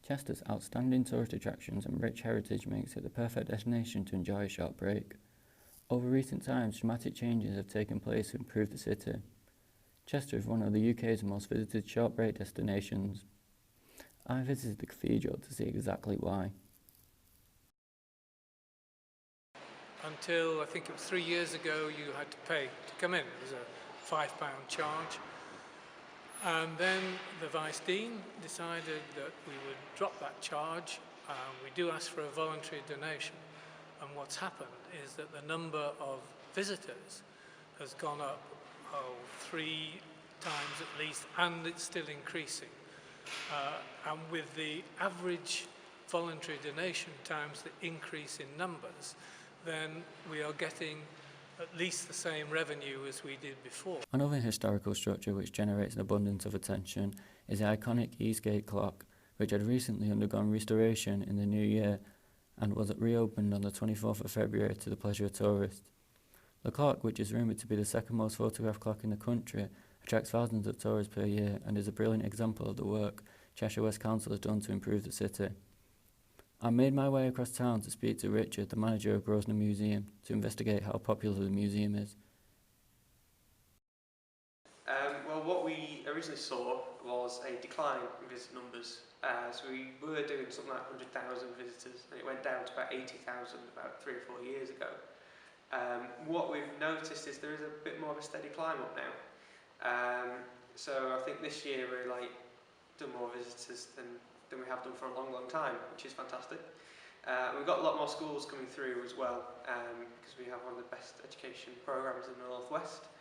Chester's outstanding tourist attractions and rich heritage makes it the perfect destination to enjoy a short break. Over recent times, dramatic changes have taken place to improve the city. Chester is one of the UK's most visited short break destinations. I visited the cathedral to see exactly why. Until I think it was 3 years ago, you had to pay to come in. It was a £5 charge. And then the Vice Dean decided that we would drop that charge. We do ask for a voluntary donation. And what's happened is that the number of visitors has gone up 3 times at least, and it's still increasing. And with the average voluntary donation times the increase in numbers, then we are getting at least the same revenue as we did before. Another historical structure which generates an abundance of attention is the iconic Eastgate Clock, which had recently undergone restoration in the new year and was reopened on the 24th of February to the pleasure of tourists. The clock, which is rumoured to be the second most photographed clock in the country, attracts thousands of tourists per year and is a brilliant example of the work Cheshire West Council has done to improve the city. I made my way across town to speak to Richard, the manager of Grosvenor Museum, to investigate how popular the museum is. Well, what we originally saw was a decline in visit numbers. So we were doing something like 100,000 visitors, and it went down to about 80,000 about 3 or 4 years ago. What we've noticed is there is a bit more of a steady climb up now. So I think this year we're done more visitors than we have done for a long time, which is fantastic. We've got a lot more schools coming through as well, because we have one of the best education programs in the North West.